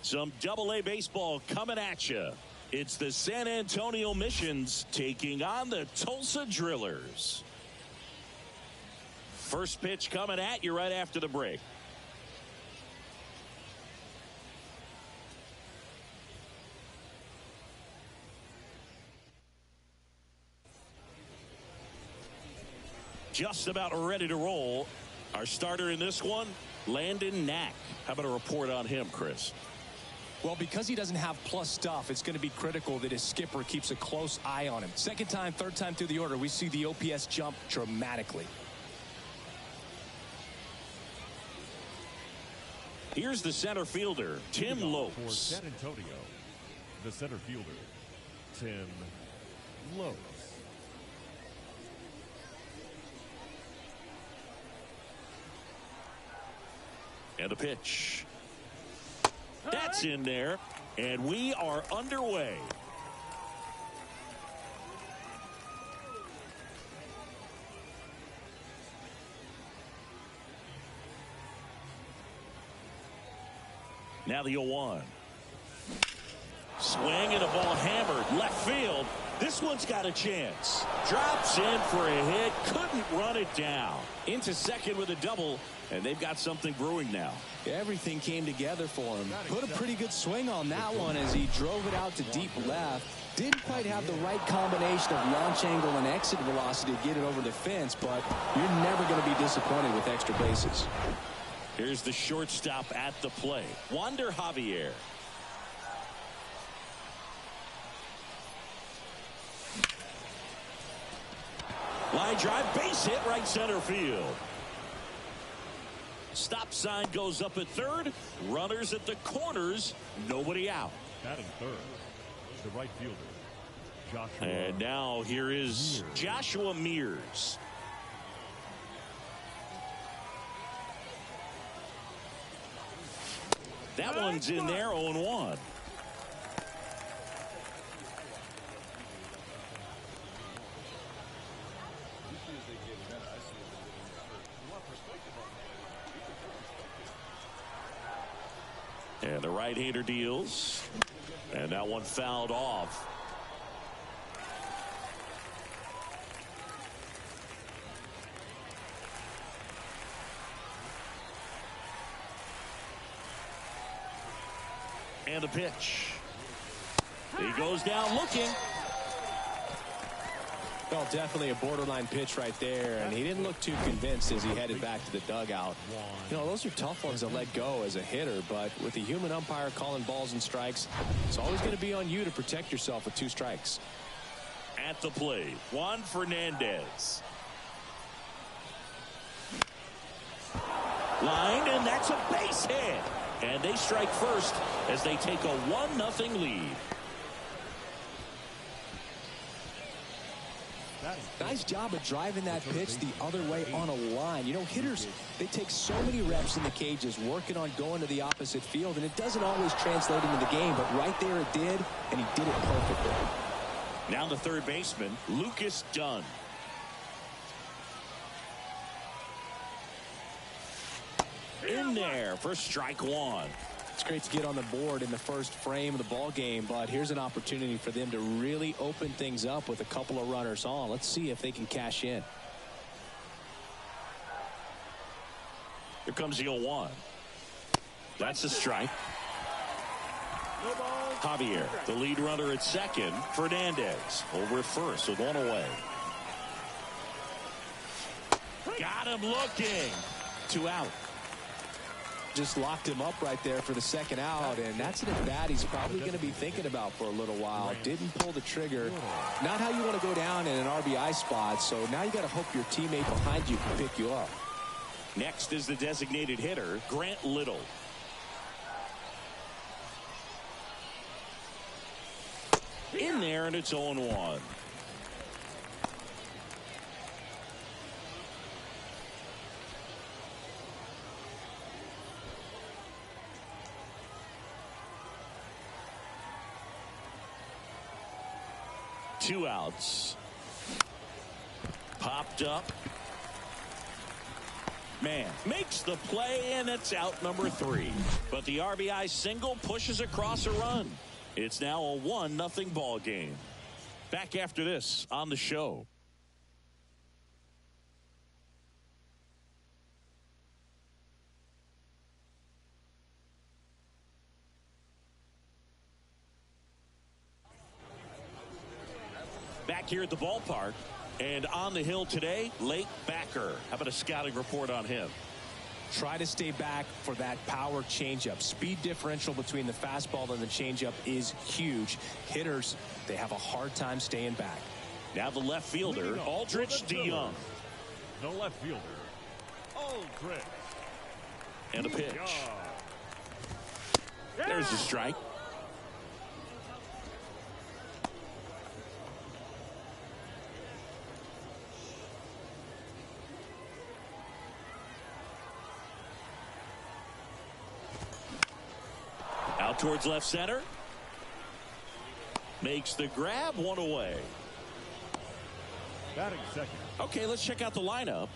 Some Double-A baseball coming at you. It's the San Antonio Missions taking on the Tulsa Drillers. First pitch coming at you right after the break. Just about ready to roll. Our starter in this one, Landon Knack. How about a report on him, Chris? Well, because he doesn't have plus stuff, it's going to be critical that his skipper keeps a close eye on him. Second time, third time through the order, we see the OPS jump dramatically. Here's the center fielder, Tim Lopes. For San Antonio, the center fielder, Tim Lopes. And the pitch. That's in there, and we are underway. Now the 0-1. Swing and the ball hammered left field. This one's got a chance. Drops in for a hit. Couldn't run it down. Into second with a double, and they've got something brewing now. Everything came together for him. Put a pretty good swing on that one as he drove it out to deep left. Didn't quite have the right combination of launch angle and exit velocity to get it over the fence, but you're never going to be disappointed with extra bases. Here's the shortstop at the plate, Wander Javier. Line drive, base hit, right center field. Stop sign goes up at third. Runners at the corners. Nobody out. Batting third, the right fielder, Joshua. And now here is Joshua Mears. That one's in there, 0-1. And the right-hander deals. And that one fouled off. And the pitch. He goes down looking. Well, definitely a borderline pitch right there, and he didn't look too convinced as he headed back to the dugout. You know, those are tough ones to let go as a hitter, but with the human umpire calling balls and strikes, it's always going to be on you to protect yourself with 2 strikes. At the plate, Juan Fernandez. Line, and that's a base hit. And they strike first as they take a 1-0 lead. Nice job of driving that pitch the other way on a line. You know, hitters, they take so many reps in the cages working on going to the opposite field, and it doesn't always translate into the game, but right there it did, and he did it perfectly. Now the third baseman, Lucas Dunn. In there for strike 1. It's great to get on the board in the first frame of the ball game, but here's an opportunity for them to really open things up with a couple of runners on. Let's see if they can cash in. Here comes the 0-1. That's a strike. Javier, the lead runner at second. Fernandez over at first with 1 away. Got him looking. 2 out. Just locked him up right there for the second out, and that's an at-bat he's probably going to be thinking about for a little while. Didn't pull the trigger. Not how you want to go down in an RBI spot, so now you got to hope your teammate behind you can pick you up. Next is the designated hitter, Grant Little. In there, and it's 0-1. Two outs. Popped up. man makes the play, and it's out number 3. But the RBI single pushes across a run. It's now a 1-0 ball game. Back after this on the show. Back here at the ballpark, and on the hill today, Lake Backer. How about a scouting report on him? Try to stay back for that power changeup. Speed differential between the fastball and the changeup is huge. Hitters, they have a hard time staying back. Now the left fielder, Aldrich DeYoung. The left fielder, Aldrich. And a pitch. There's the strike. Out towards left center. Makes the grab, 1 away. Batting second. Okay, let's check out the lineup.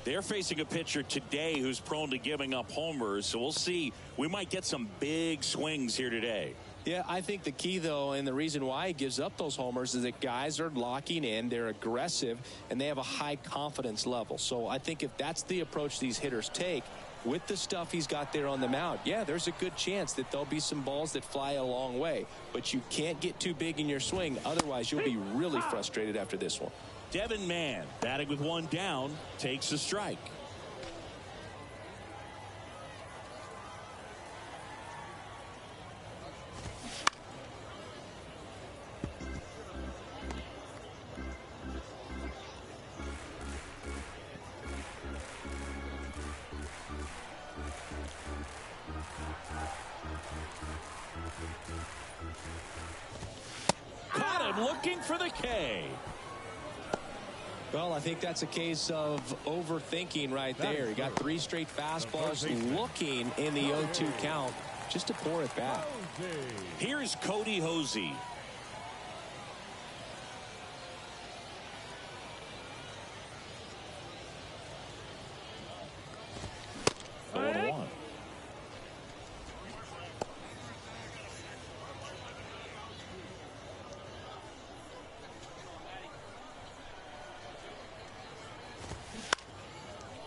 They're facing a pitcher today who's prone to giving up homers, so we'll see. We might get some big swings here today. Yeah, I think the key, though, and the reason why he gives up those homers is that guys are locking in, they're aggressive, and they have a high confidence level. So I think if that's the approach these hitters take, with the stuff he's got there on the mound, yeah, there's a good chance that there'll be some balls that fly a long way. But you can't get too big in your swing, otherwise you'll be really frustrated after this one. Devin Mann, batting with 1 down, takes a strike. Caught him looking for the K. Well, I think that's a case of overthinking right there. He got 3 straight fastballs looking in the 0-2 count just to pour it back. Here's Cody Hosey.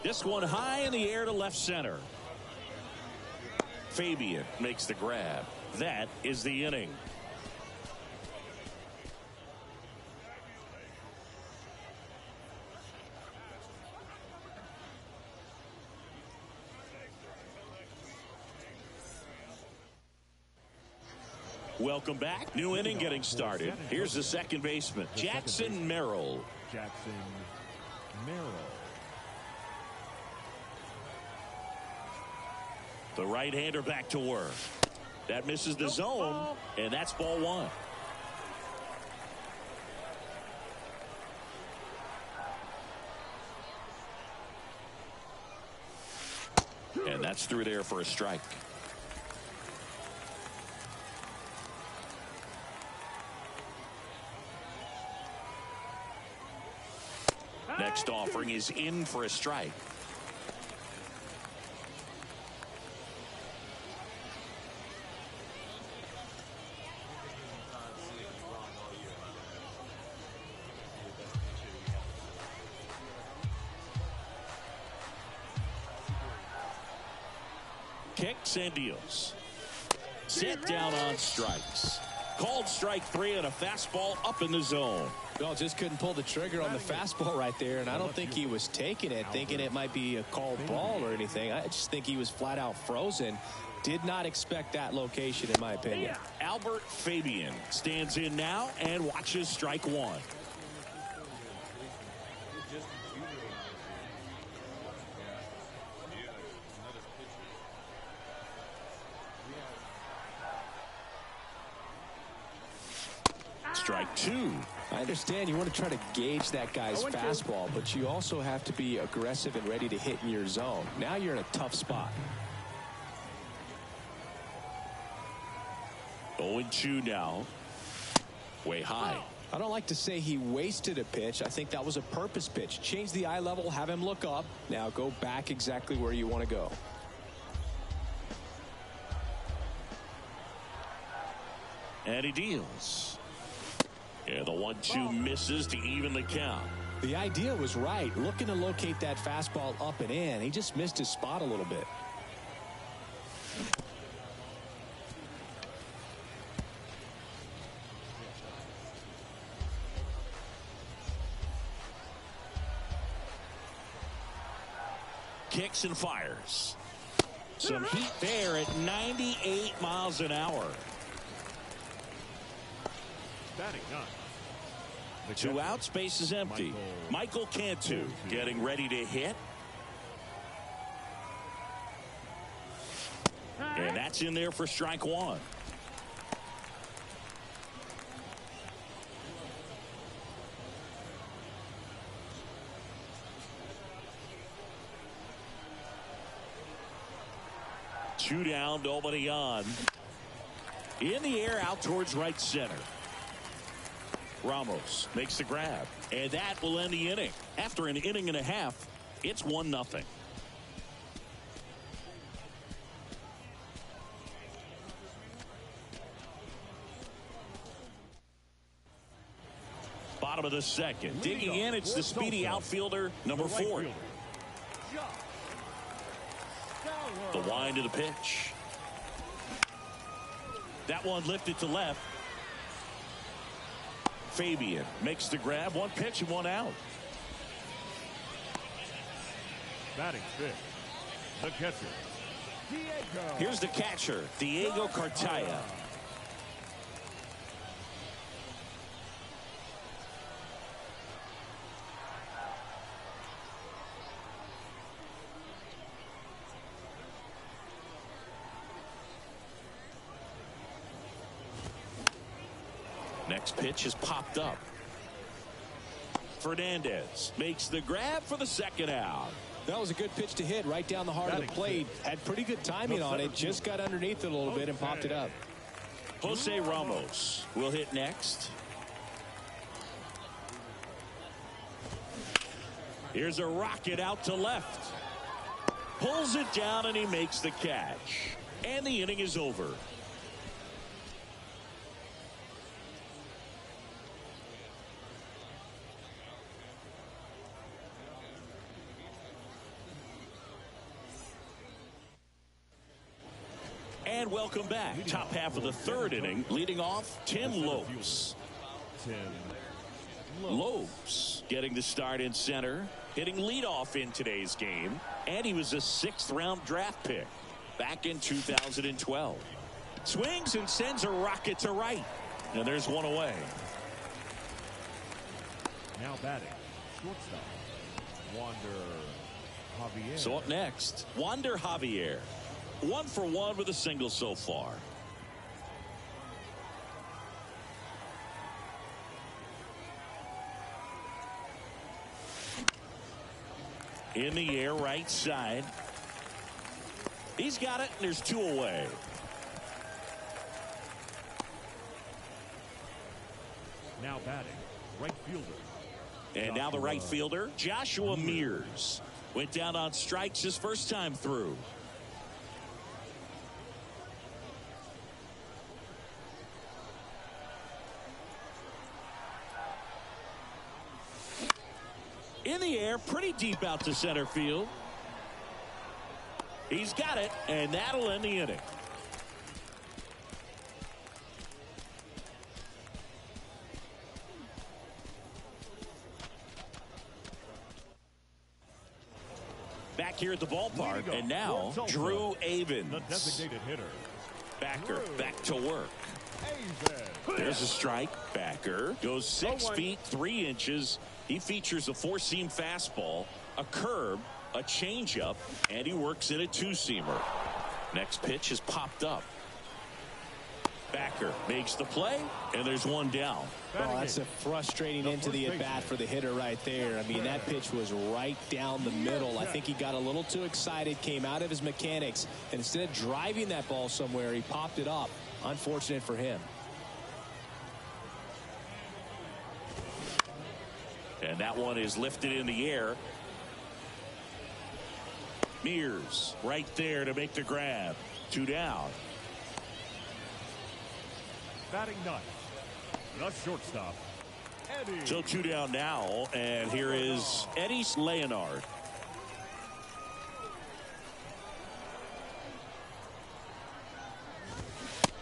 This one high in the air to left center. Fabian makes the grab. That is the inning. Welcome back. New inning getting started. Here's the second baseman, Jackson Merrill. Jackson Merrill. The right-hander back to work. That misses the zone, and that's ball 1. And that's through there for a strike. Next offering is in for a strike. Kicks and deals. Set down on strikes. Called strike 3 on a fastball up in the zone. Well, just couldn't pull the trigger on the fastball right there, and I don't think he was taking it, thinking it might be a called ball or anything. I just think he was flat out frozen. Did not expect that location, in my opinion. Albert Fabian stands in now and watches strike 1. Strike 2. I understand you want to try to gauge that guy's fastball, but you also have to be aggressive and ready to hit in your zone. Now you're in a tough spot. 0-2 now. Way high. I don't like to say he wasted a pitch. I think that was a purpose pitch. Change the eye level, have him look up. Now go back exactly where you want to go. And he deals. Yeah, the 1-2 misses to even the count. The idea was right. Looking to locate that fastball up and in. He just missed his spot a little bit. Kicks and fires. Some heat there at 98 miles an hour. Batting nine. 2 outs, base is empty. Michael Cantu getting ready to hit. And that's in there for strike 1. Two down, nobody on. In the air, out towards right center. Ramos makes the grab, and that will end the inning. After an inning and a half, it's 1-0. Bottom of the second. Digging in, it's the speedy outfielder, number 4. The wind of the pitch. That one lifted to left. Fabian makes the grab. 1 pitch and 1 out. Batting 5th, the catcher, Diego. Here's the catcher, Diego Cartaya. Next pitch is popped up. Fernandez makes the grab for the 2nd out. That was a good pitch to hit right down the heart of the plate. Had pretty good timing on it. Just got underneath it a little bit and popped it up. Jose Ramos will hit next. Here's a rocket out to left. Pulls it down and he makes the catch. And the inning is over. And welcome back. Top half of the 3rd inning. Leading off, Tim Lopes. Lopes getting the start in center. Hitting leadoff in today's game. And he was a 6th-round draft pick back in 2012. Swings and sends a rocket to right. And there's 1 away. Now batting, shortstop, Wander Javier. So up next, Wander Javier. 1 for 1 with a single so far. In the air, right side. He's got it, and there's 2 away. Now batting, right fielder. And now the right fielder, Joshua Mears. Went down on strikes his first time through. In the air, pretty deep out to center field. He's got it, and that'll end the inning. Back here at the ballpark, and now Drew Avens. The designated hitter. Backer back to work. There's a strike. Backer goes 6 feet 3 inches. He features a 4-seam fastball, a curve, a changeup, and he works in a 2-seamer. Next pitch is popped up. Backer makes the play, and there's 1 down. Oh, that's a frustrating end to the at-bat for the hitter right there. I mean, that pitch was right down the middle. I think he got a little too excited, came out of his mechanics, and instead of driving that ball somewhere, he popped it up. Unfortunate for him. And that one is lifted in the air. Mears right there to make the grab. 2 down. Batting ninth, the shortstop, Eddie. So 2 down now, and here is Eddie Leonard.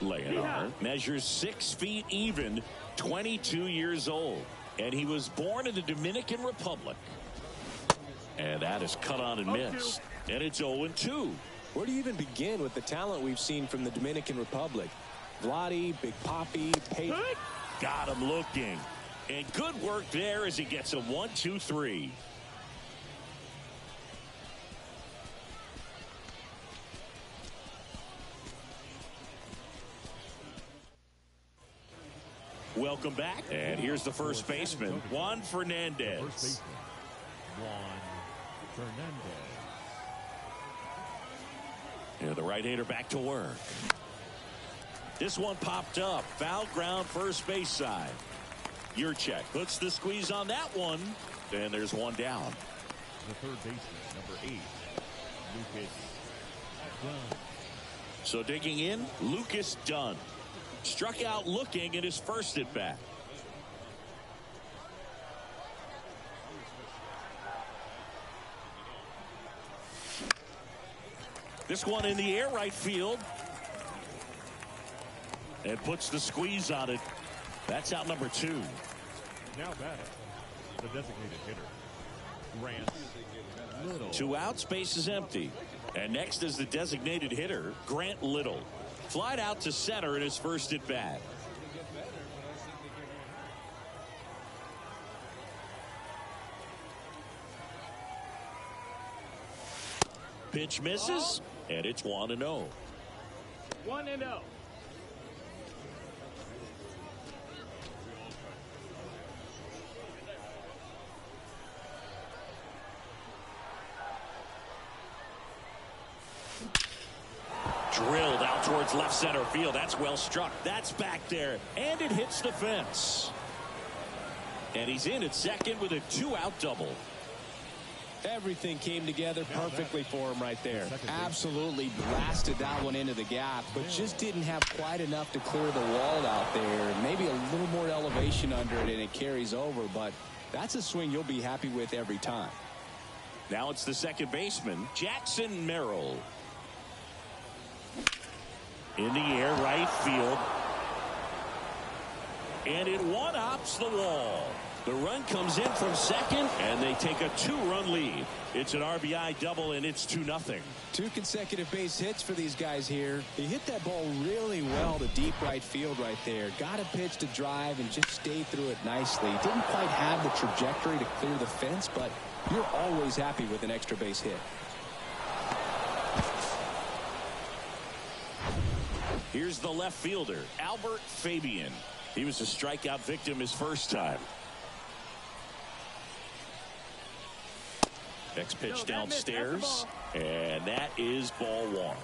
Leonard measures 6 feet even, 22 years old, and he was born in the Dominican Republic. And that is cut on and missed, and it's 0-2. Where do you even begin with the talent we've seen from the Dominican Republic? Vladdy, Big Papi, Peyton. Got him looking, and good work there as he gets a 1-2-3. Welcome back, and here's the first baseman, Juan Fernandez. First baseman, Juan Fernandez. And the right-hander back to work. This one popped up. Foul ground first base side. Yurchek puts the squeeze on that one. And there's 1 down. The third baseman, number 8, Lucas Dunn. So digging in, Lucas Dunn. Struck out looking in his first at bat. This one in the air right field. And puts the squeeze on it. That's out number 2. Now batting, the designated hitter, Grant Little. 2 outs, base is empty. And next is the designated hitter, Grant Little. Flied out to center in his first at bat. Pitch misses, and it's 1-0. 1-0. Drilled out towards left center field. That's well struck. That's back there, and it hits the fence. And he's in at second with a 2-out double. Everything came together perfectly for him right there. Absolutely blasted that one into the gap, but just didn't have quite enough to clear the wall out there. Maybe a little more elevation under it, and it carries over, but that's a swing you'll be happy with every time. Now it's the second baseman, Jackson Merrill. In the air, right field. And it one-hops the wall. The run comes in from second, and they take a 2-run lead. It's an RBI double, and it's 2-0. 2 consecutive base hits for these guys here. He hit that ball really well to deep right field right there. Got a pitch to drive and just stayed through it nicely. Didn't quite have the trajectory to clear the fence, but you're always happy with an extra base hit. Here's the left fielder, Albert Fabian. He was a strikeout victim his first time. Next pitch downstairs, and that is ball 1.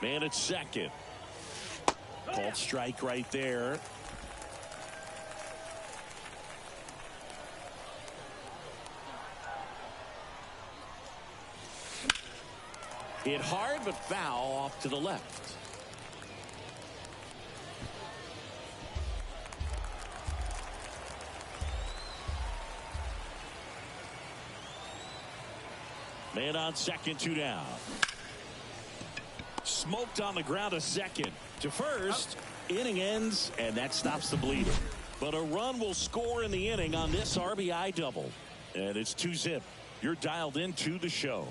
Man at second. Called strike right there. Hit hard, but foul off to the left. Man on second, 2 down. Smoked on the ground a second. To first, inning ends, and that stops the bleeding. But a run will score in the inning on this RBI double. And it's 2-zip. You're dialed into the show.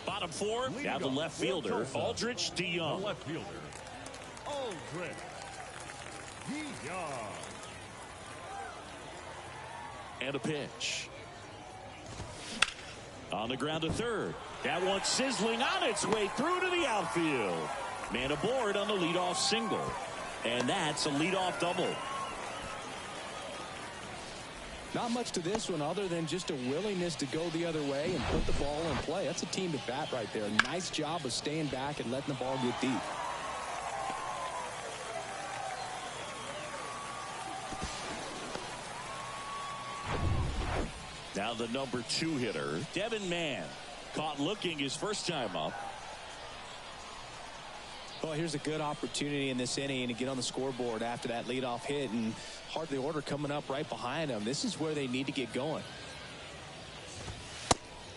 Bottom 4, now the left fielder, Aldrich DeYoung. The left fielder, Aldrich DeYoung. And a pitch. On the ground to third. That one sizzling on its way through to the outfield. Man aboard on the leadoff single. And that's a leadoff double. Not much to this one other than just a willingness to go the other way and put the ball in play. That's a team at bat right there. Nice job of staying back and letting the ball get deep. Now the number 2 hitter, Devin Mann, caught looking his first time up. Well, here's a good opportunity in this inning to get on the scoreboard after that leadoff hit, and hardly order coming up right behind them. This is where they need to get going.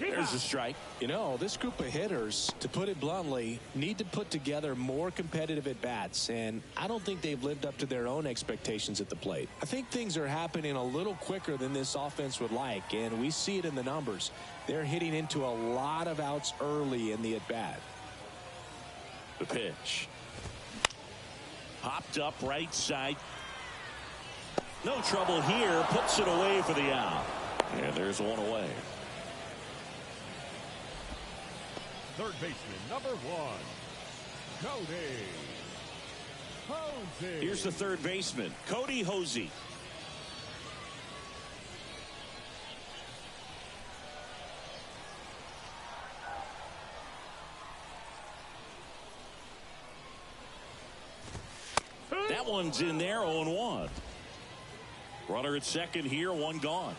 There's a strike. You know, this group of hitters, to put it bluntly, need to put together more competitive at-bats, and I don't think they've lived up to their own expectations at the plate. I think things are happening a little quicker than this offense would like, and we see it in the numbers. They're hitting into a lot of outs early in the at-bat. The pitch. Popped up right side. No trouble here. Puts it away for the out. And there's one away. Third baseman, number 1, Cody Hosey. Here's the third baseman, Cody Hosey. That one's in there, 0-1. Runner at second here, one gone.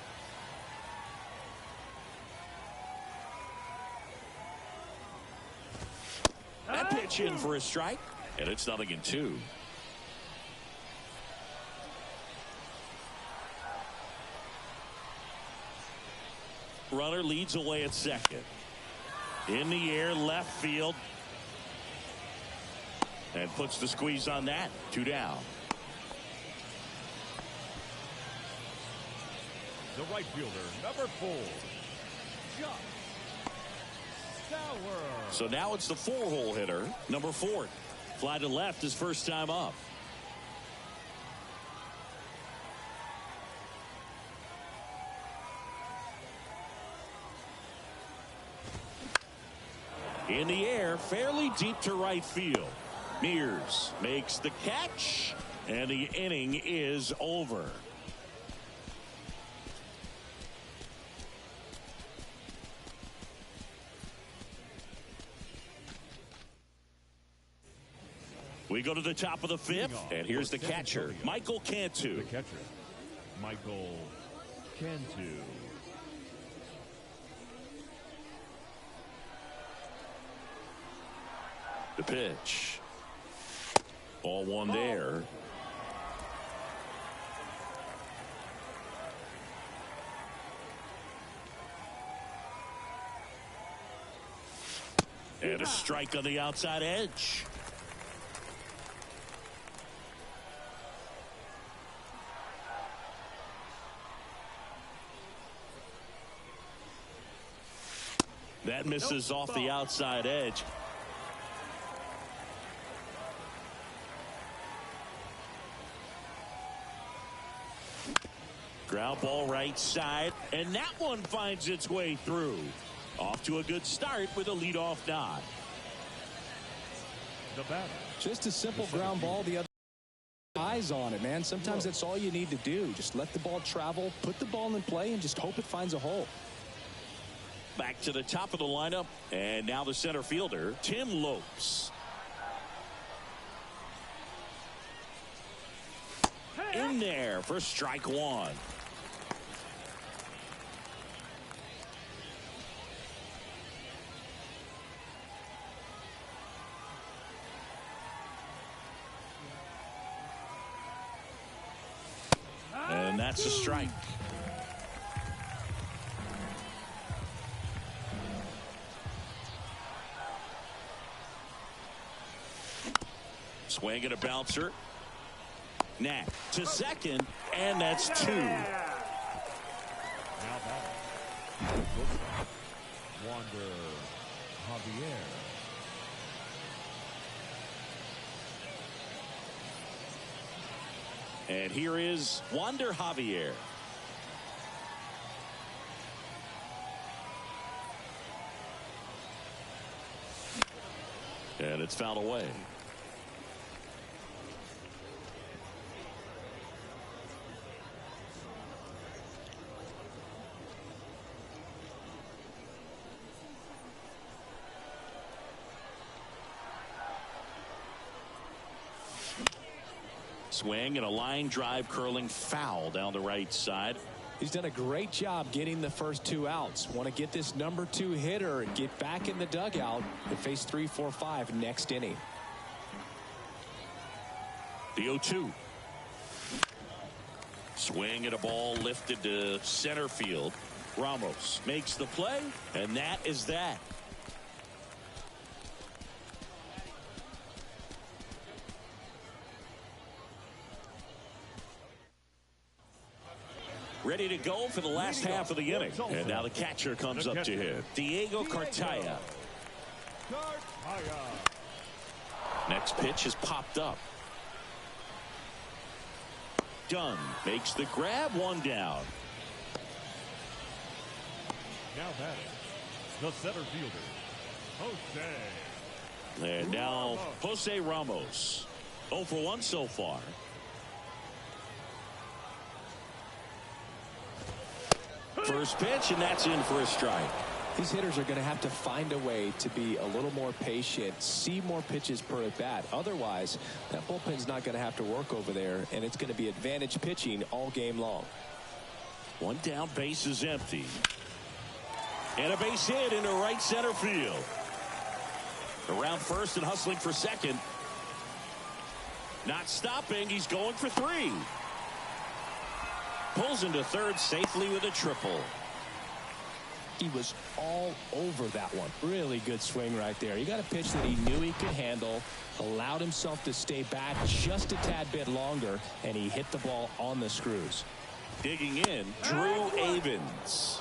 That pitch in for a strike, and it's 0-2. Runner leads away at second. In the air, left field. And puts the squeeze on that. 2 down. The right fielder, number 4, Josh Sauer. So now it's the 4-hole hitter, number 4. Fly to left his first time up. In the air, fairly deep to right field. Mears makes the catch, and the inning is over. We go to the top of the 5th, and here's the catcher, Michael Cantu. The catcher, Michael Cantu. The pitch. Ball one there. And a strike on the outside edge. That misses off the outside edge. Ground ball right side, and that one finds its way through. Off to a good start with a leadoff nod. The batter. Just a simple ground ball. The other eyes on it, man. Sometimes that's all you need to do. Just let the ball travel, put the ball in play, and just hope it finds a hole. Back to the top of the lineup, and now the center fielder, Tim Lopes. In there for strike one. And that's a strike. Swing and a bouncer. Nat to second, and that's 2. Now batting, Wander Javier. And here is Wander Javier. And it's fouled away. Swing and a line drive curling foul down the right side. He's done a great job getting the first 2 outs. Want to get this number 2 hitter and get back in the dugout and face 3, 4, 5 next inning. The 0-2. Swing and a ball lifted to center field. Ramos makes the play, and that is that. Ready to go for the last half of the inning. And now the catcher comes up to him. Diego Cartaya. Next pitch is popped up. Dunn makes the grab, 1 down. Now batting, the center fielder, Jose. And now Jose Ramos. 0 for 1 so far. First pitch, and that's in for a strike. These hitters are going to have to find a way to be a little more patient, see more pitches per at bat. Otherwise, that bullpen's not going to have to work over there, and it's going to be advantage pitching all game long. 1 down, base is empty. And a base hit into right center field. Around first and hustling for second. Not stopping, he's going for 3. Pulls into third safely with a triple. He was all over that one. Really good swing right there. He got a pitch that he knew he could handle, allowed himself to stay back just a tad bit longer, and he hit the ball on the screws. Digging in, Drew Avens.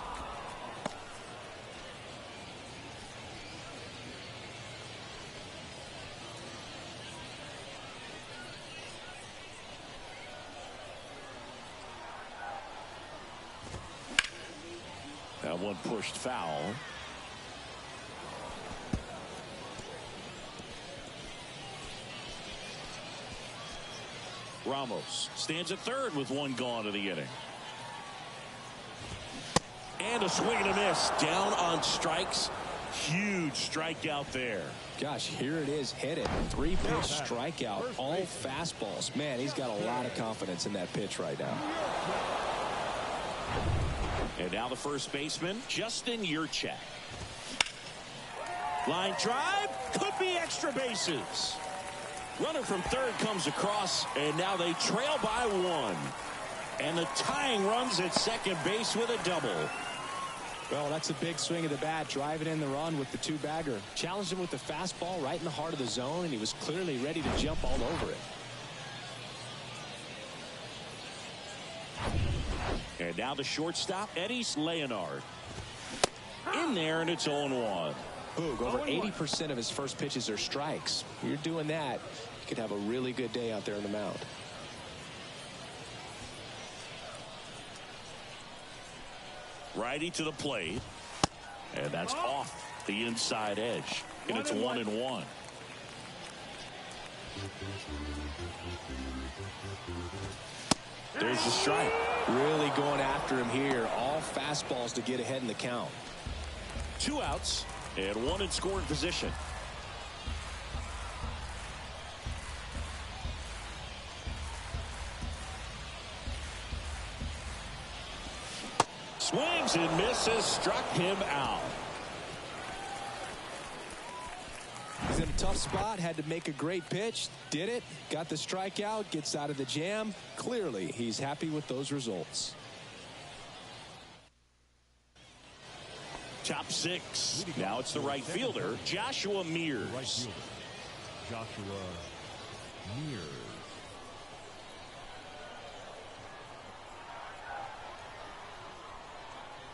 That one pushed foul. Ramos stands at third with 1 gone of the inning. And a swing and a miss. Down on strikes. Huge strikeout there. Gosh, here it is. Hit it. 3-pitch strikeout. All fastballs. Man, he's got a lot of confidence in that pitch right now. And now the first baseman, Justin Yurchak. Line drive, could be extra bases. Runner from third comes across, and now they trail by 1. And the tying runs at second base with a double. Well, that's a big swing of the bat, driving in the run with the 2-bagger. Challenged him with the fastball right in the heart of the zone, and he was clearly ready to jump all over it. And now the shortstop, Eddie Leonard. In there, and it's 0-1. Boog, over 80% of his first pitches are strikes. You're doing that, you could have a really good day out there on the mound. Righty to the plate. And that's off the inside edge. And it's 1-1. There's the strike. Really going after him here. All fastballs to get ahead in the count. 2 outs and 1 in scoring position. Swings and misses, struck him out. He's in a tough spot, had to make a great pitch, did it, got the strikeout, gets out of the jam. Clearly, he's happy with those results. Top 6. Now it's the right fielder, Joshua Mears. Right fielder, Joshua Mears.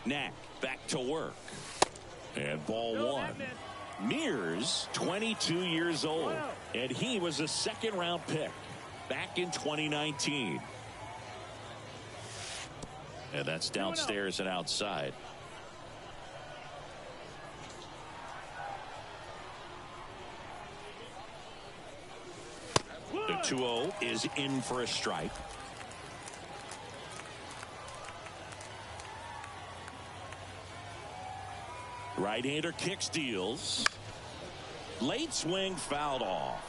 Knack back to work. And ball 1. Mears, 22 years old, and he was a 2nd-round pick back in 2019. And that's downstairs and outside. The 2-0 is in for a strike. Right-hander kicks, deals. Late swing fouled off.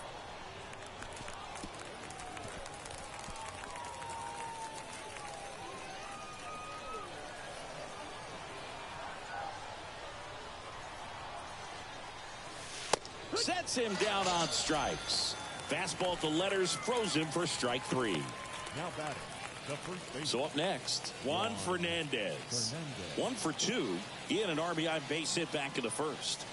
Sets him down on strikes. Fastball to letters froze him for strike 3. Now batting, the first base. So up next, Juan Fernandez. 1 for 2. He had an RBI base hit back in the first.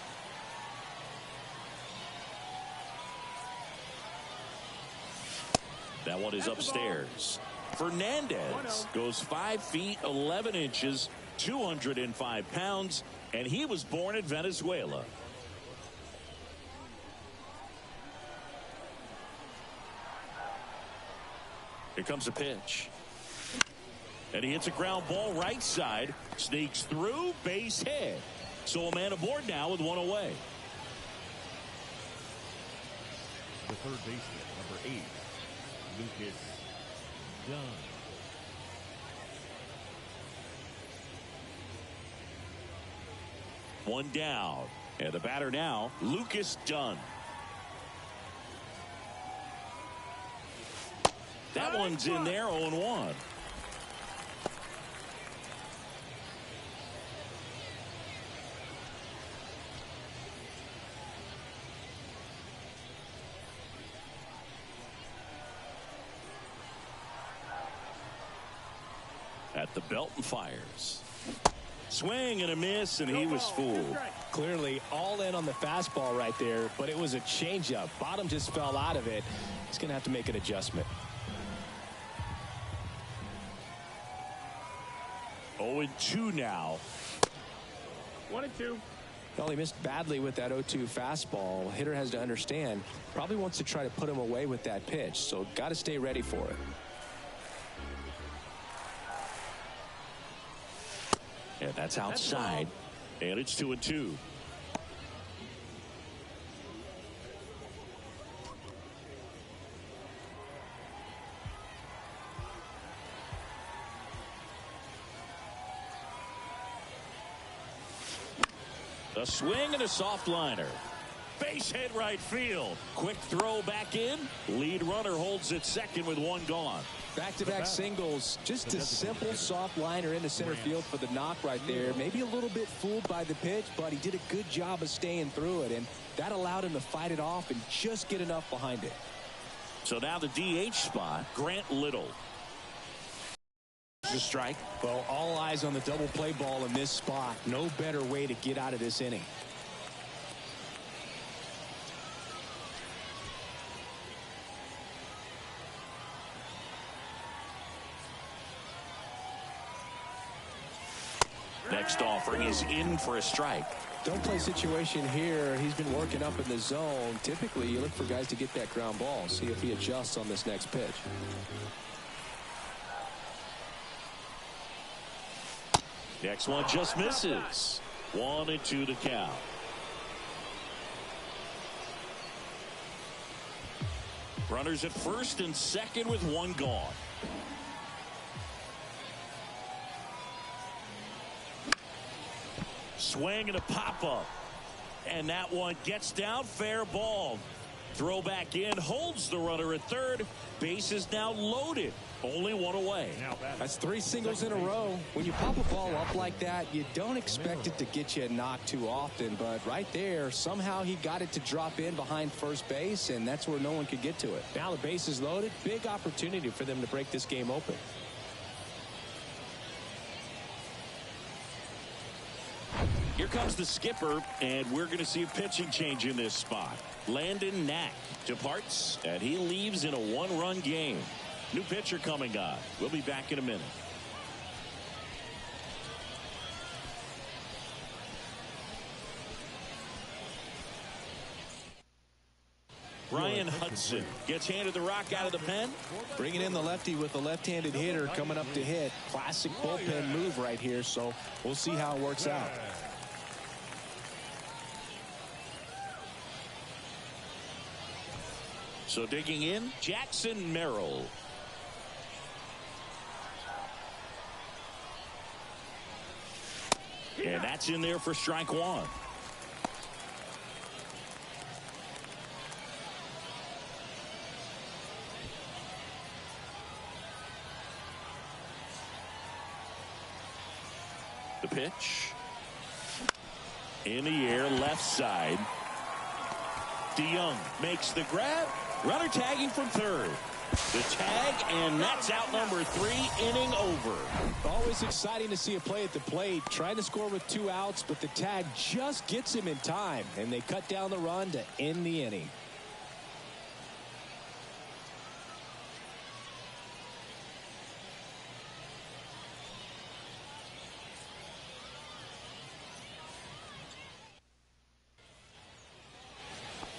That one is upstairs. Fernandez goes 5 feet 11 inches, 205 pounds, and he was born in Venezuela. Here comes a pitch. And he hits a ground ball right side, sneaks through, base hit. So a man aboard now with 1 away. The third baseman, number 8, Lucas Dunn. One down. And the batter now, Lucas Dunn. That one's in there, 0-1. At the belt and fires. Swing and a miss, and he was fooled. Clearly all in on the fastball right there, but it was a changeup. Bottom just fell out of it. He's going to have to make an adjustment. 0-2 now. 1-2. Well, he missed badly with that 0-2 fastball. Hitter has to understand, probably wants to try to put him away with that pitch, so got to stay ready for it. And that's outside. And it's 2-2. A swing and a soft liner. Base hit right field. Quick throw back in. Lead runner holds at second with 1 gone. Back-to-back singles. Just a simple soft liner into center field for the knock right there. Maybe a little bit fooled by the pitch, but he did a good job of staying through it, and that allowed him to fight it off and just get enough behind it. So now the DH spot, Grant Little. The strike. Well, all eyes on the double play ball in this spot. No better way to get out of this inning. Next offering is in for a strike. Don't play situation here. He's been working up in the zone. Typically, you look for guys to get that ground ball. See if he adjusts on this next pitch. Next one just misses. 1-2 the count. Runners at first and second with 1 gone. Swing and a pop-up. And that one gets down, fair ball. Throw back in, holds the runner at third. Base is now loaded. Only 1 away. That's 3 singles in a row. When you pop a ball up like that, you don't expect it to get you a knock too often. But right there, somehow he got it to drop in behind first base, and that's where no one could get to it. Now the base is loaded. Big opportunity for them to break this game open. Here comes the skipper, and we're going to see a pitching change in this spot. Landon Knack departs, and he leaves in a 1-run game. New pitcher coming on. We'll be back in a minute. Ryan Hudson gets handed the rock out of the pen. Bringing in the lefty with the left-handed hitter coming up to hit. Classic bullpen move right here, so we'll see how it works out. So digging in, Jackson Merrill. And that's in there for strike 1. The pitch. In the air, left side. DeYoung makes the grab. Runner tagging from third. The tag, and that's out number 3, inning over. Always exciting to see a play at the plate. Trying to score with 2 outs, but the tag just gets him in time, and they cut down the run to end the inning.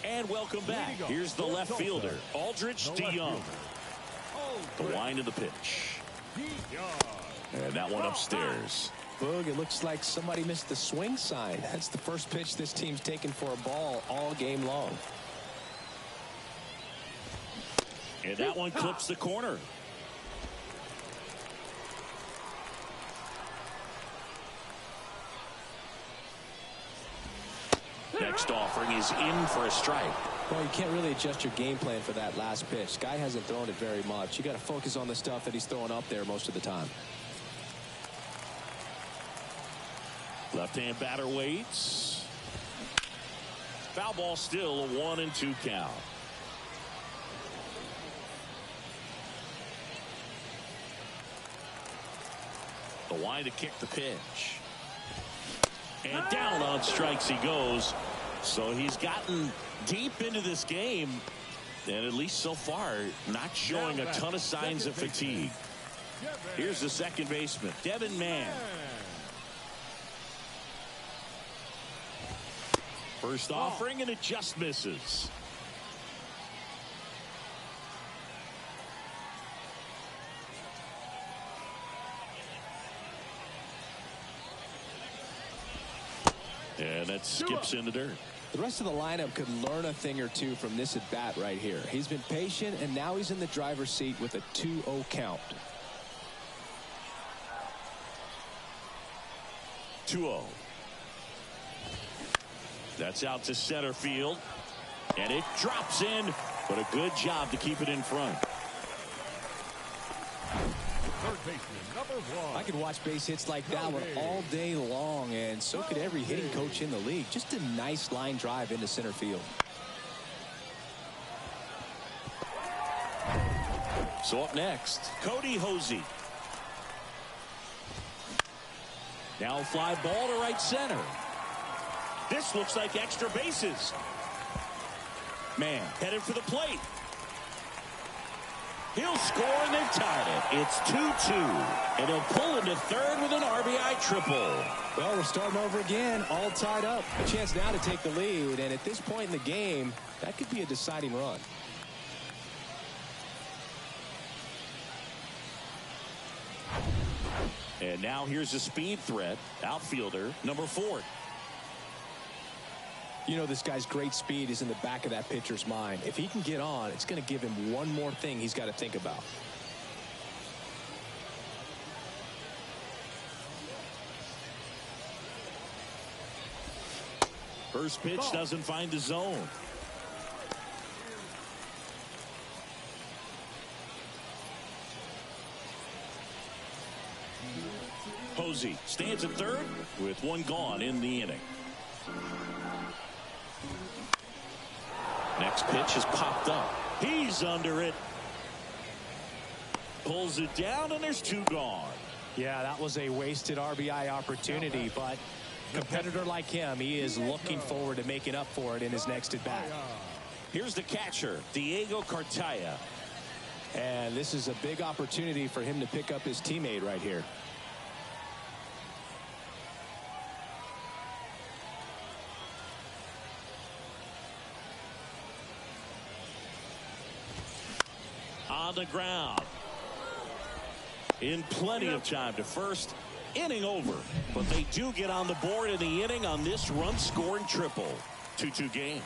And welcome back. Here's the left fielder, Aldrich DeYoung. The wind of the pitch. And that one upstairs. Boog, it looks like somebody missed the swing sign. That's the first pitch this team's taken for a ball all game long. And that one clips the corner. Next offering is in for a strike. Well, you can't really adjust your game plan for that last pitch. Guy hasn't thrown it very much. You got to focus on the stuff that he's throwing up there most of the time. Left-hand batter waits. Foul ball, still a 1-2 count. The wind to kick the pitch. And down on strikes he goes. So he's gotten deep into this game, and at least so far not showing a ton of signs of fatigue. Here's the second baseman, Devin Mann. First offering, and it just misses. And that skips in the dirt. The rest of the lineup could learn a thing or two from this at bat right here. He's been patient, and now he's in the driver's seat with a 2-0 count. 2-0. That's out to center field, and it drops in, but a good job to keep it in front. Third baseman, number 1. I could watch base hits like that one all day long, and so could every hitting coach in the league. Just a nice line drive into center field. So up next, Cody Hosey. Now fly ball to right center. This looks like extra bases. Man headed for the plate. He'll score, and they've tied it. It's 2-2, and he'll pull into third with an RBI triple. Well, we're starting over again, all tied up. A chance now to take the lead, and at this point in the game, that could be a deciding run. And now here's a speed threat, outfielder number 4. You know, this guy's great speed is in the back of that pitcher's mind. If he can get on, it's going to give him one more thing he's got to think about. First pitch doesn't find the zone. Hosey stands at third with one gone in the inning. Next pitch is popped up. He's under it. Pulls it down, and there's 2 gone. Yeah, that was a wasted RBI opportunity, but a competitor like him, he is looking forward to making up for it in his next at-bat. Here's the catcher, Diego Cartaya. And this is a big opportunity for him to pick up his teammate right here. On the ground. In plenty of time to first. Inning over. But they do get on the board in the inning on this run-scoring triple. 2-2 game.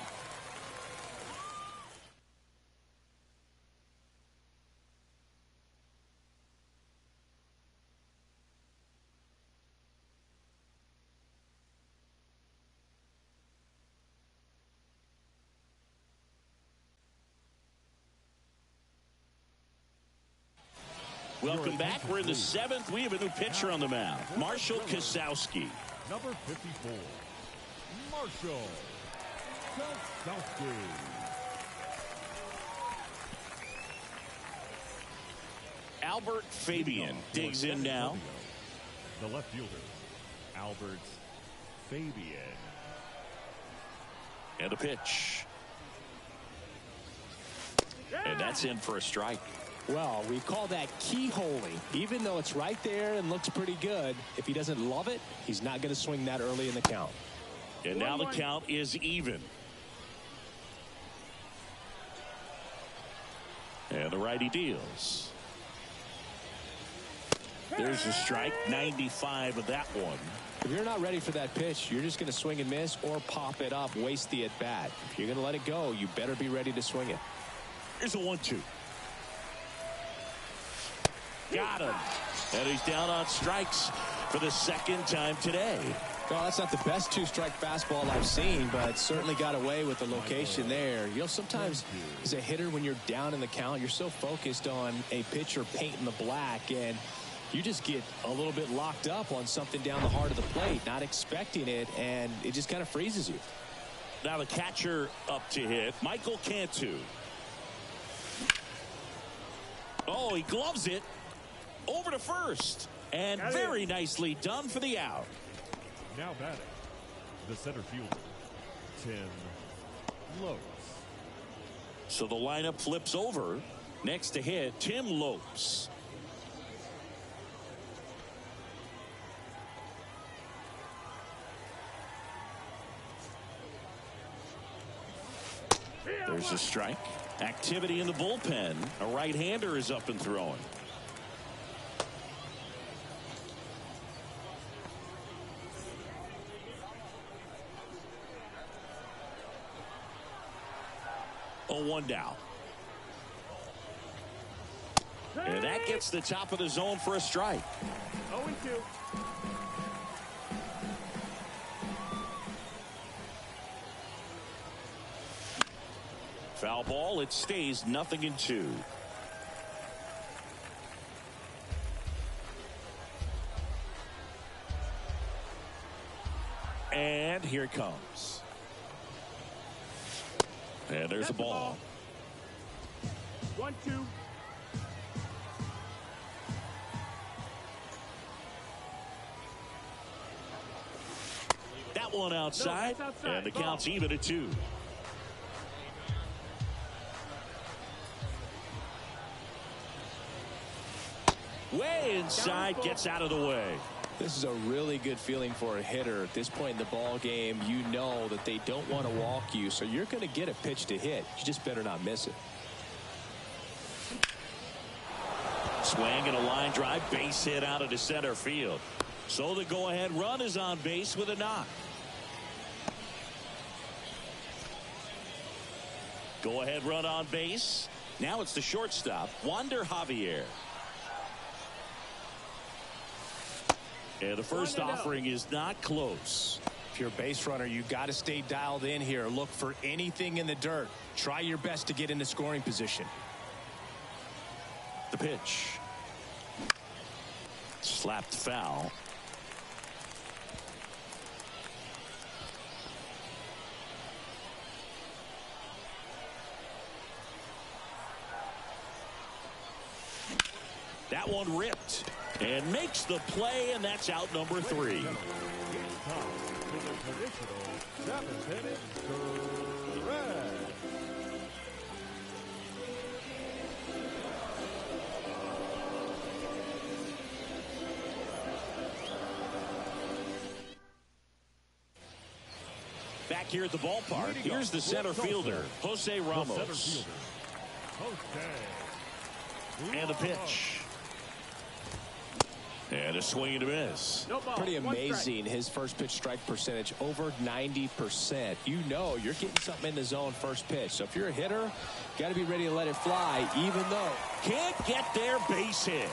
Welcome back. We're in the 7th. We have a new pitcher on the mound, Marshall Kasowski. Number 54, Marshall. Albert Fabian digs in now. The left fielder, Albert Fabian. And a pitch. And that's in for a strike. Well, we call that keyholing. Even though it's right there and looks pretty good, if he doesn't love it, he's not going to swing that early in the count. And now the count is even. And the righty deals. There's a strike, 95 of that one. If you're not ready for that pitch, you're just going to swing and miss or pop it up, waste the at-bat. If you're going to let it go, you better be ready to swing it. Here's a 1-2. Got him. And he's down on strikes for the second time today. Well, that's not the best two-strike fastball I've seen, but certainly got away with the location there. You know, sometimes as a hitter, when you're down in the count, you're so focused on a pitcher painting the black, and you just get a little bit locked up on something down the heart of the plate, not expecting it, and it just kind of freezes you. Now the catcher up to hit, Michael Cantu. Oh, he gloves it over to first, and very nicely done for the out. Now batting, the center fielder, Tim Lopes. So the lineup flips over. Next to hit, Tim Lopes. There's a strike. Activity in the bullpen. A right-hander is up and throwing. Oh, 1 down. And that gets the top of the zone for a strike. 0-2. Foul ball. It stays 0-2. And here it comes. And there's a ball. 1-2. That one outside, No, outside. and the count's even at 2. Way inside, gets out of the way. This is a really good feeling for a hitter at this point in the ball game. You know that they don't want to walk you, so you're going to get a pitch to hit. You just better not miss it. Swing and a line drive, base hit out of the center field. So the go-ahead run is on base with a knock. Go-ahead run on base. Now it's the shortstop, Wander Javier. And the first offering is not close. If you're a base runner, you got to stay dialed in here. Look for anything in the dirt. Try your best to get into scoring position. The pitch. Slapped foul. That one ripped and makes the play, and that's out number 3. Back here at the ballpark, here's the center fielder, Jose Ramos. And a pitch. And a swing and a miss. No ball. Pretty amazing. His first pitch strike percentage over 90%. You know you're getting something in the zone first pitch. So if you're a hitter, got to be ready to let it fly, even though can't get there, base hit.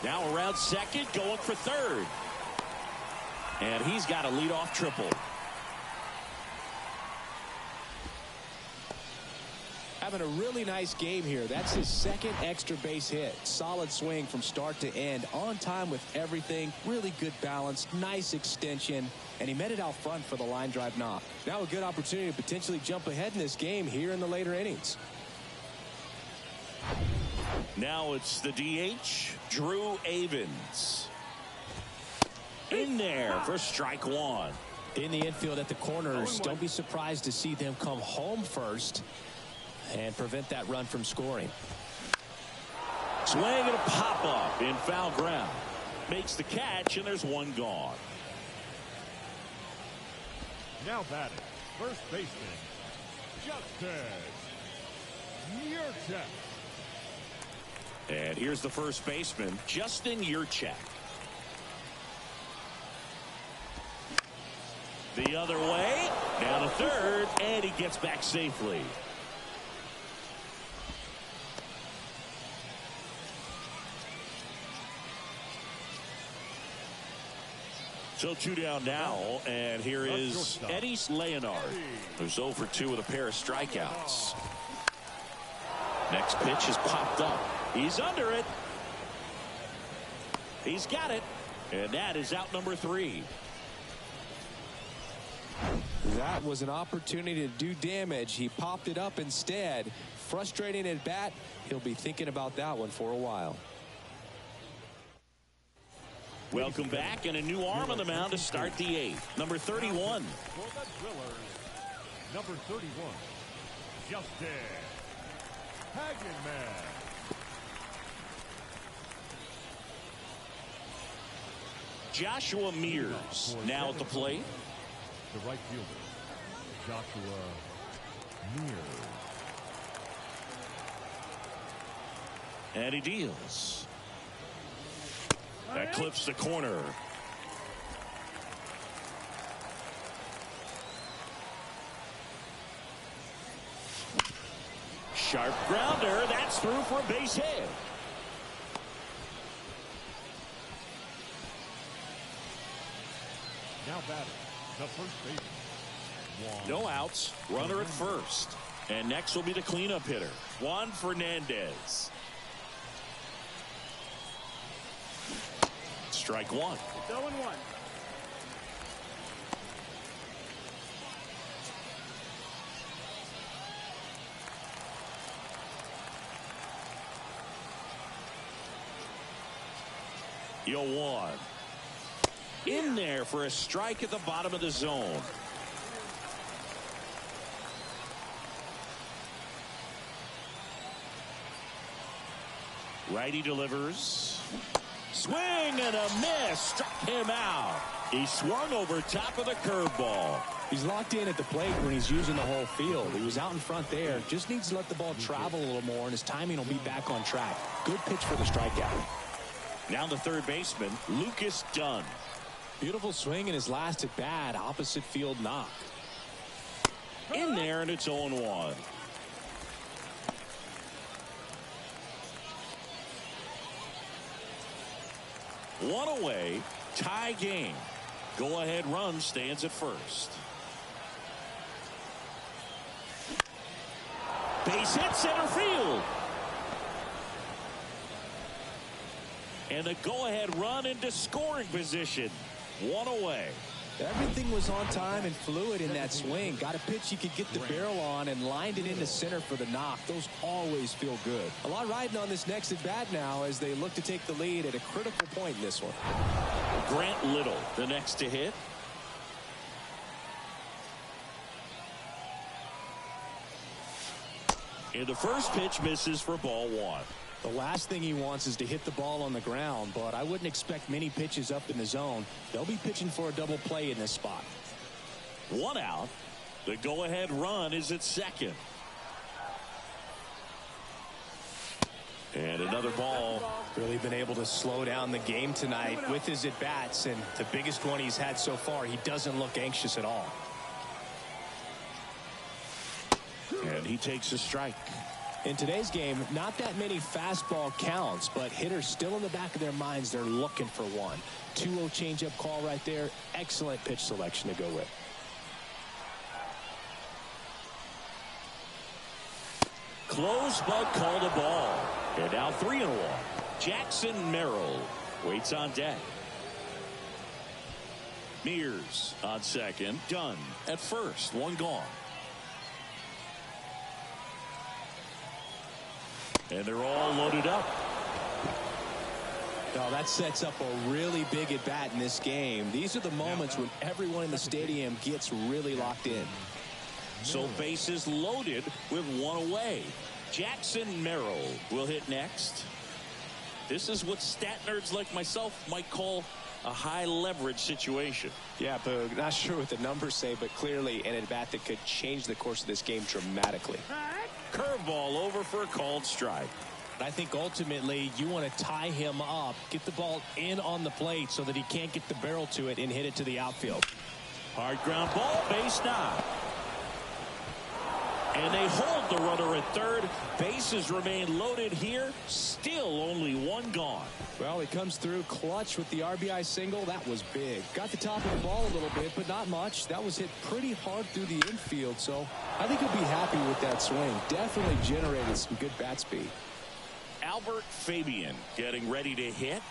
Now around second, going for third. And he's got a leadoff triple. Having a really nice game here. That's his second extra base hit. Solid swing from start to end. On time with everything. Really good balance. Nice extension. And he met it out front for the line drive knock. Now a good opportunity to potentially jump ahead in this game here in the later innings. Now it's the DH, Drew Avens. In there for strike one. In the infield at the corners, don't be surprised to see them come home first and prevent that run from scoring. Swing and a pop-up in foul ground. Makes the catch, and there's one gone. Now batting, first baseman, Justin Yurchek. And here's the first baseman, Justin Yurchek. The other way, down to third, and he gets back safely. So 2 down now, and here is Eddie Leonard, who's 0 for 2 with a pair of strikeouts. Next pitch is popped up. He's under it. He's got it. And that is out number 3. That was an opportunity to do damage. He popped it up instead. Frustrating at bat. He'll be thinking about that one for a while. Welcome back, and a new arm on the mound to start the 8th. Number 31. For the Drillers, number 31, Justin Hagenman. Joshua Mears now at the plate. The right fielder, Joshua Mears. And he deals. That clips the corner. Sharp grounder. That's through for a base hit. Now batting, the first baseman, No outs. Runner at first. And next will be the cleanup hitter, Juan Fernandez. Strike one. It's 0-1. Yo one. In there for a strike at the bottom of the zone. Righty delivers. Swing and a miss. Struck him out. He swung over top of the curveball. He's locked in at the plate when he's using the whole field. He was out in front there. Just needs to let the ball travel a little more, and his timing will be back on track. Good pitch for the strikeout. Now the third baseman, Lucas Dunn. Beautiful swing in his last at bat. Opposite field knock. In there, and it's 0-1. One away, tie game. Go-ahead run stands at first. Base hit center field. And a go-ahead run into scoring position. One away. Everything was on time and fluid in that swing. Got a pitch he could get the barrel on and lined it into center for the knock. Those always feel good. A lot riding on this next at bat now as they look to take the lead at a critical point in this one. Grant Little, the next to hit. And the first pitch misses for ball one. The last thing he wants is to hit the ball on the ground, but I wouldn't expect many pitches up in the zone. They'll be pitching for a double play in this spot. One out. The go-ahead run is at second. And another ball. Really been able to slow down the game tonight with his at-bats, and the biggest one he's had so far, he doesn't look anxious at all. And he takes a strike. In today's game, not that many fastball counts, but hitters still in the back of their minds, they're looking for one. 2-0 changeup call right there. Excellent pitch selection to go with. Close, but called a ball. And now 3-1. Jackson Merrill waits on deck. Mears on second. Dunn at first. One gone. And they're all loaded up. Oh, that sets up a really big at-bat in this game. These are the moments when everyone in the stadium gets really locked in. So bases loaded with one away. Jackson Merrill will hit next. This is what stat nerds like myself might call a high leverage situation. Yeah, Boog, not sure what the numbers say, but clearly an at-bat that could change the course of this game dramatically. Curveball over for a called strike. I think ultimately you want to tie him up, get the ball in on the plate so that he can't get the barrel to it and hit it to the outfield. Hard ground ball, base knock. And they hold the runner at third. Bases remain loaded here. Still only one gone. Well, he comes through clutch with the RBI single. That was big. Got the top of the ball a little bit, but not much. That was hit pretty hard through the infield, so I think he'll be happy with that swing. Definitely generated some good bat speed. Albert Fabian getting ready to hit.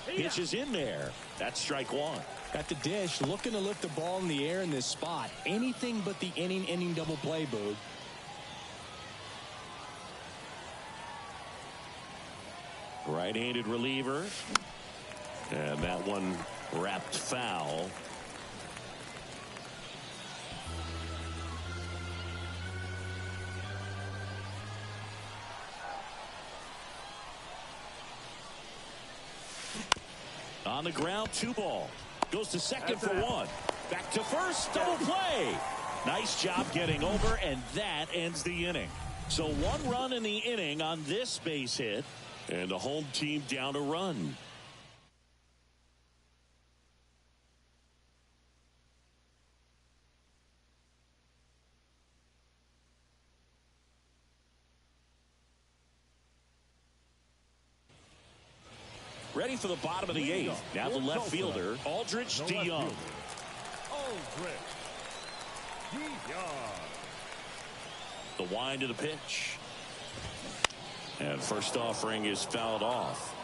Pitch is in there. That's strike one. At the dish, looking to lift the ball in the air in this spot. Anything but the inning double play, Boog. Right-handed reliever. And that one wrapped foul. On the ground, 2-ball. Goes to second for one. Back to first, double play. Nice job getting over, and that ends the inning. So 1 run in the inning on this base hit, and the home team down a run. Ready for the bottom of the 8th. Now the left fielder, Aldrich DeYoung. Aldrich DeYoung. The wind to the pitch. And first offering is fouled off.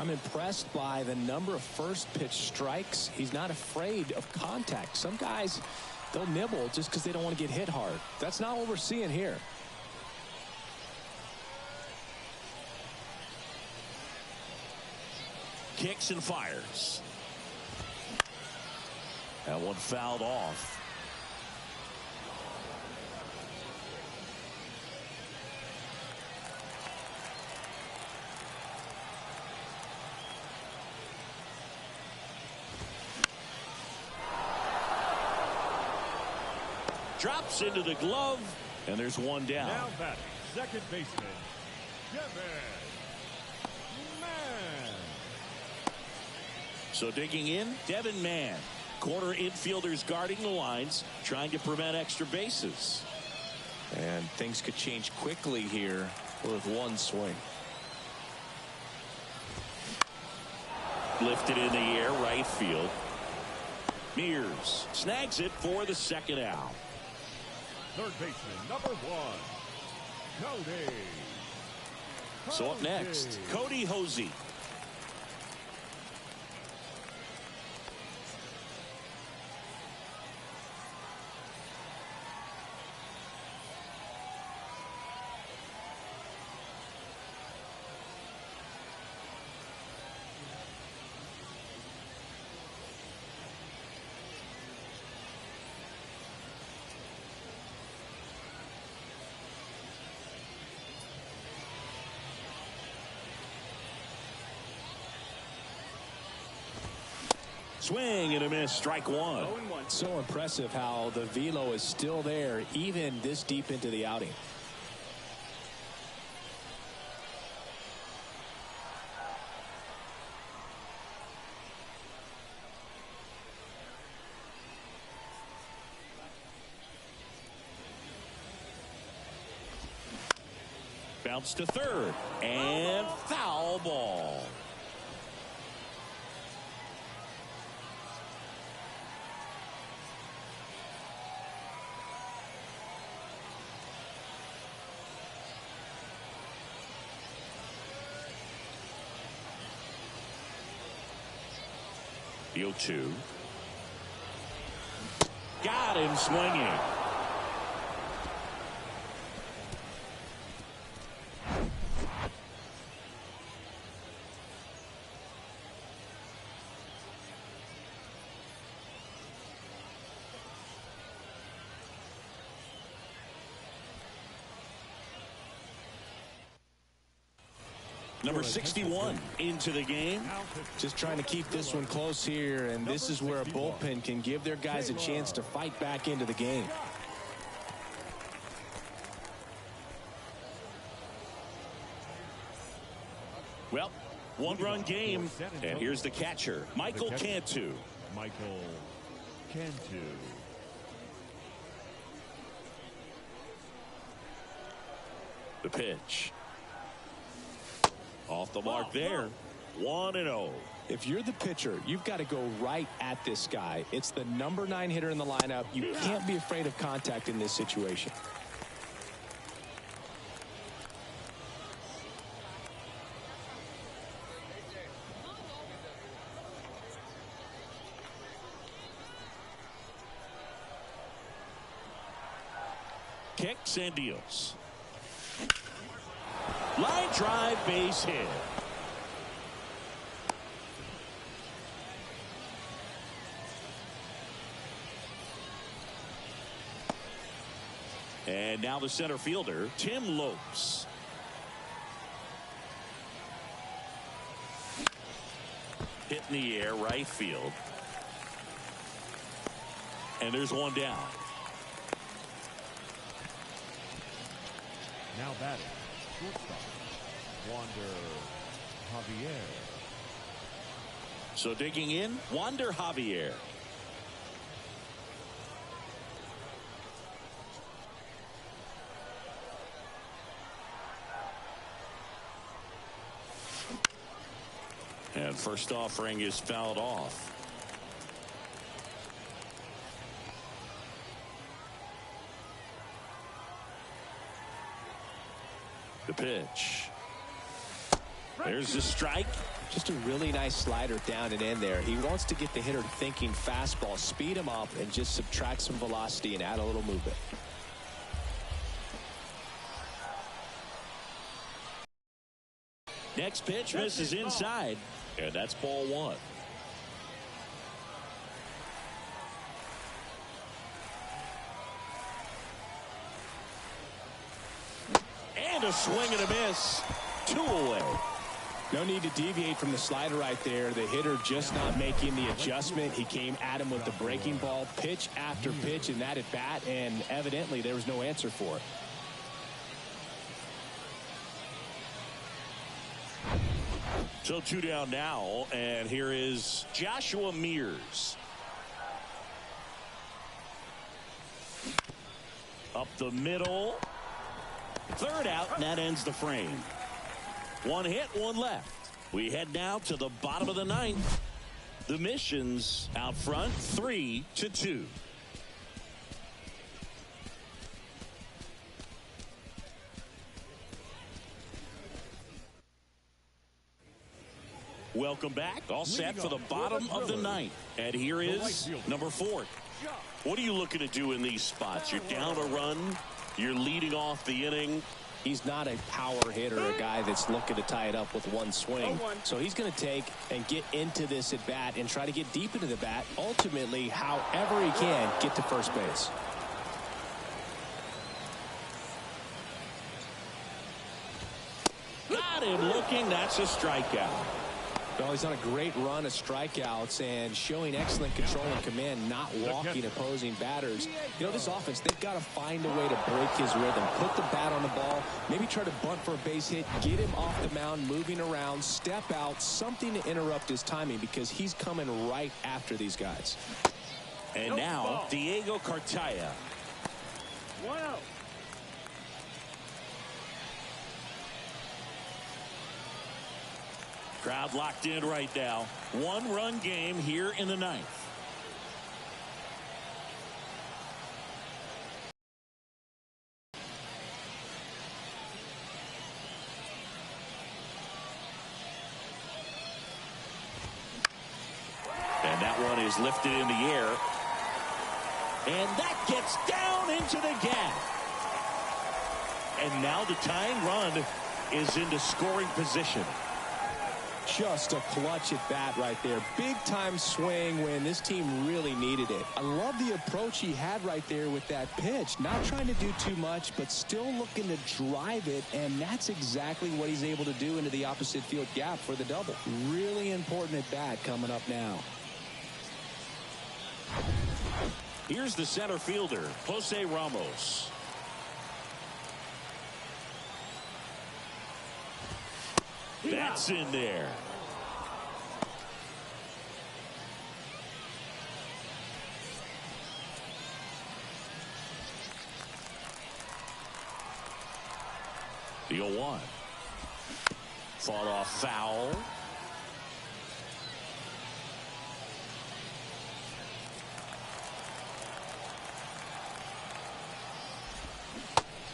I'm impressed by the number of first pitch strikes. He's not afraid of contact. Some guys, they'll nibble just because they don't want to get hit hard. That's not what we're seeing here. Kicks and fires. That one fouled off. Drops into the glove, and there's one down. Now batting, second baseman, Devin. So digging in, Devin Mann. Corner infielders guarding the lines, trying to prevent extra bases. And things could change quickly here with one swing. Lifted in the air, right field. Mears snags it for the second out. Third baseman, number 1, Cody. So up next, Cody Hosey. Swing and a miss, strike one. So impressive how the velo is still there even this deep into the outing. Bounce to third and foul ball. The 0-2. Got him swinging. Number 61 into the game. Just trying to keep this one close here, and this is where a bullpen can give their guys a chance to fight back into the game. Well, one-run game, and here's the catcher, Michael Cantu. Michael Cantu. The pitch. Off the mark there. 1-0. If you're the pitcher, you've got to go right at this guy. It's the number 9 hitter in the lineup. You can't be afraid of contact in this situation. Kicks and deals. Line drive, base hit. And now the center fielder, Tim Lopes. Hit in the air, right field. And there's one down. Now batting, shortstop, Wander Javier. So digging in, Wander Javier. And first offering is fouled off. The pitch. There's the strike. Just a really nice slider down and in there. He wants to get the hitter thinking fastball, speed him up, and just subtract some velocity and add a little movement. Next pitch misses inside, and that's ball 1. And a swing and a miss. 2 away. No need to deviate from the slider right there. The hitter just not making the adjustment. He came at him with the breaking ball, pitch after pitch in that at bat, and evidently there was no answer for it. So 2 down now, and here is Joshua Mears. Up the middle. 3rd out, and that ends the frame. 1 hit, 1 left. We head now to the bottom of the 9th. The Missions out front, 3-2. Welcome back. All set for the bottom of the 9th. And here is number 4. What are you looking to do in these spots? You're down a run. You're leading off the inning. He's not a power hitter, a guy that's looking to tie it up with 1 swing. So he's going to take and get into this at bat and try to get deep into the bat. Ultimately, however he can, get to first base. Got him looking. That's a strikeout. Well, he's on a great run of strikeouts and showing excellent control and command, not walking opposing batters. You know, this offense, they've got to find a way to break his rhythm, put the bat on the ball, maybe try to bunt for a base hit, get him off the mound, moving around, step out, something to interrupt his timing because he's coming right after these guys. And now, Diego Cartaya. 1-0. Crowd locked in right now. 1-run game here in the 9th. And that one is lifted in the air. And that gets down into the gap. And now the tying run is into scoring position. Just a clutch at bat right there. Big time swing when this team really needed it. I love the approach he had right there with that pitch. Not trying to do too much, but still looking to drive it, and that's exactly what he's able to do into the opposite field gap for the double. Really important at bat coming up now. Here's the center fielder, Jose Ramos. That's in there. The 0-1. Fought off foul.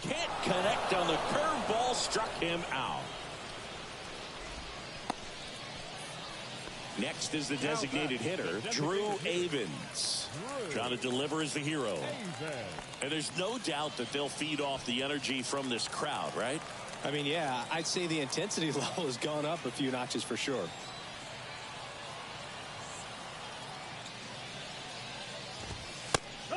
Can't connect on the curveball, struck him out. Next is the designated hitter, Drew Avens. Trying to deliver as the hero. And there's no doubt that they'll feed off the energy from this crowd, right? I mean, yeah, I'd say the intensity level has gone up a few notches for sure.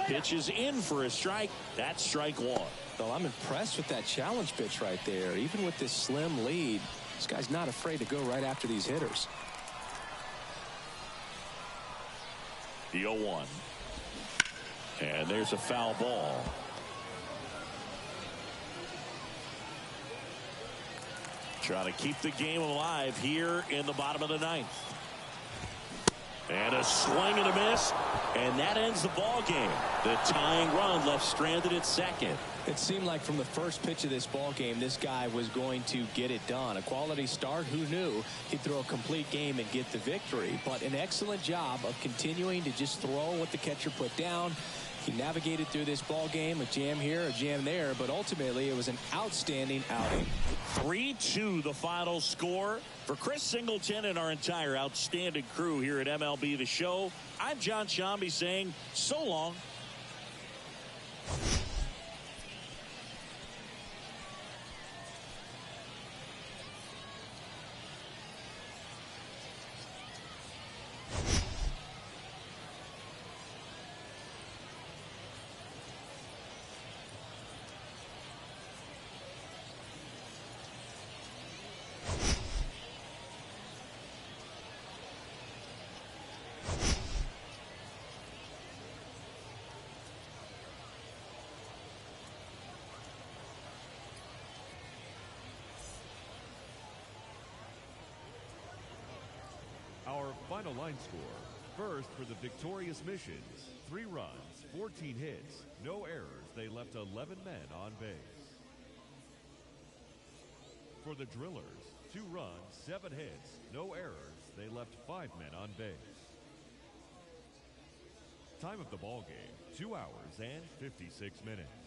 Pitch is in for a strike. That's strike one. Well, I'm impressed with that challenge pitch right there. Even with this slim lead, this guy's not afraid to go right after these hitters. The 0-1. And there's a foul ball. Trying to keep the game alive here in the bottom of the ninth. And a swing and a miss. And that ends the ball game. The tying run left stranded at second. It seemed like from the first pitch of this ball game, this guy was going to get it done. A quality start. Who knew he'd throw a complete game and get the victory? But an excellent job of continuing to just throw what the catcher put down. He navigated through this ball game, a jam here, a jam there, but ultimately it was an outstanding outing. 3-2 the final score. For Chris Singleton and our entire outstanding crew here at MLB The Show, I'm John Shambi saying so long. Our final line score. First for the victorious Missions, 3 runs, 14 hits, no errors. They left 11 men on base. For the Drillers, 2 runs, 7 hits, no errors. They left 5 men on base. Time of the ball game, 2 hours and 56 minutes.